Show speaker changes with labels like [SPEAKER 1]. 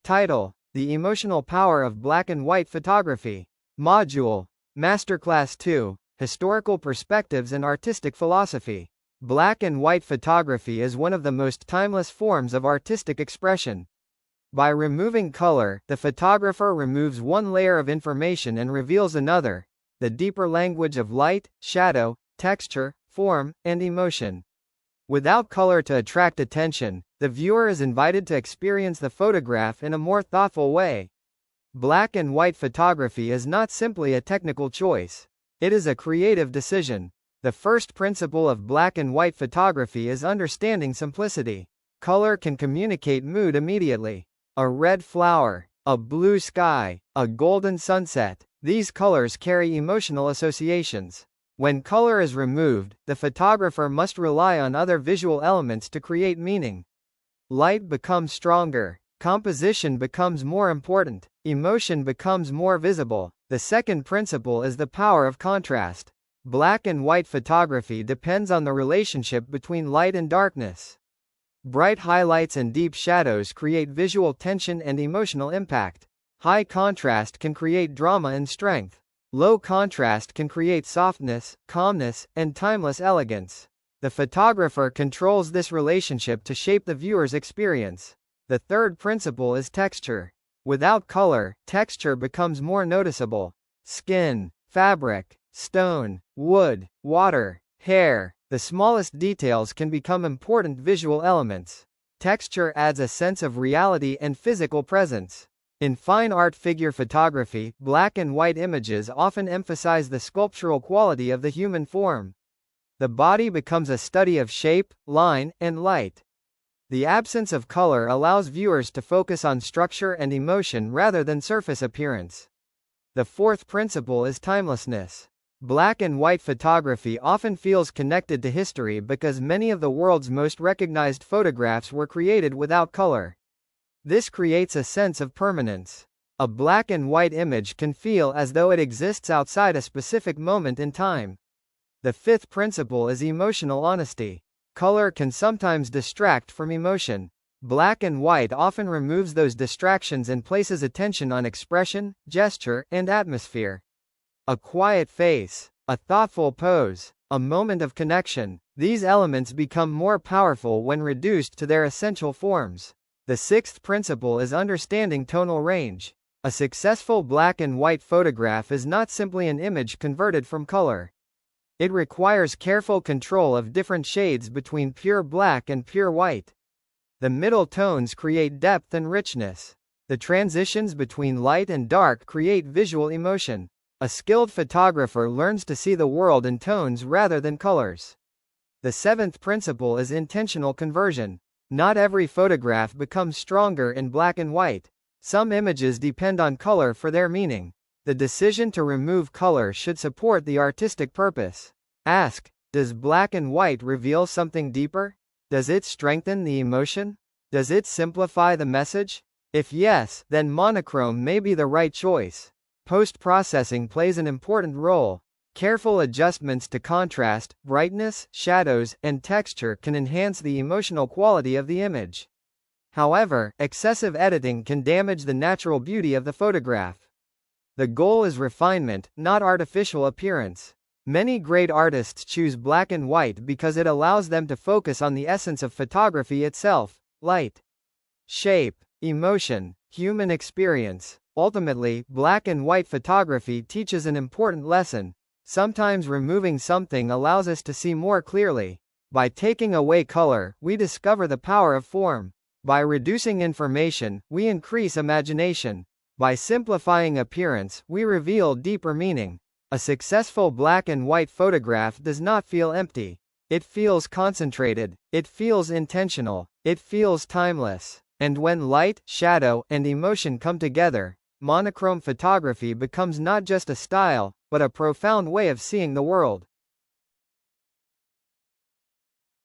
[SPEAKER 1] Title: The Emotional Power of Black and White Photography. Module: Masterclass 2, Historical Perspectives and Artistic Philosophy. Black and white photography is one of the most timeless forms of artistic expression. By removing color, the photographer removes one layer of information and reveals another, the deeper language of light, shadow, texture, form, and emotion. Without color to attract attention, the viewer is invited to experience the photograph in a more thoughtful way. Black and white photography is not simply a technical choice. It is a creative decision. The first principle of black and white photography is understanding simplicity. Color can communicate mood immediately. A red flower, a blue sky, a golden sunset. These colors carry emotional associations. When color is removed, the photographer must rely on other visual elements to create meaning. Light becomes stronger. Composition becomes more important. Emotion becomes more visible. The second principle is the power of contrast. Black and white photography depends on the relationship between light and darkness. Bright highlights and deep shadows create visual tension and emotional impact. High contrast can create drama and strength. Low contrast can create softness, calmness, and timeless elegance. The photographer controls this relationship to shape the viewer's experience. The third principle is texture. Without color, texture becomes more noticeable. Skin, fabric, stone, wood, water, hair, the smallest details can become important visual elements. Texture adds a sense of reality and physical presence. In fine art figure photography, black and white images often emphasize the sculptural quality of the human form. The body becomes a study of shape, line, and light. The absence of color allows viewers to focus on structure and emotion rather than surface appearance. The fourth principle is timelessness. Black and white photography often feels connected to history because many of the world's most recognized photographs were created without color. This creates a sense of permanence. A black and white image can feel as though it exists outside a specific moment in time. The fifth principle is emotional honesty. Color can sometimes distract from emotion. Black and white often removes those distractions and places attention on expression, gesture, and atmosphere. A quiet face, a thoughtful pose, a moment of connection. These elements become more powerful when reduced to their essential forms. The sixth principle is understanding tonal range. A successful black and white photograph is not simply an image converted from color. It requires careful control of different shades between pure black and pure white. The middle tones create depth and richness. The transitions between light and dark create visual emotion. A skilled photographer learns to see the world in tones rather than colors. The seventh principle is intentional conversion. Not every photograph becomes stronger in black and white. Some images depend on color for their meaning. The decision to remove color should support the artistic purpose. Ask, does black and white reveal something deeper? Does it strengthen the emotion? Does it simplify the message? If yes, then monochrome may be the right choice. Post-processing plays an important role. Careful adjustments to contrast, brightness, shadows, and texture can enhance the emotional quality of the image. However, excessive editing can damage the natural beauty of the photograph. The goal is refinement, not artificial appearance. Many great artists choose black and white because it allows them to focus on the essence of photography itself: light, shape, emotion, human experience. Ultimately, black and white photography teaches an important lesson. Sometimes removing something allows us to see more clearly. By taking away color, we discover the power of form. By reducing information, we increase imagination. By simplifying appearance, we reveal deeper meaning. A successful black and white photograph does not feel empty. It feels concentrated. It feels intentional. It feels timeless. And when light, shadow, and emotion come together, monochrome photography becomes not just a style, but a profound way of seeing the world.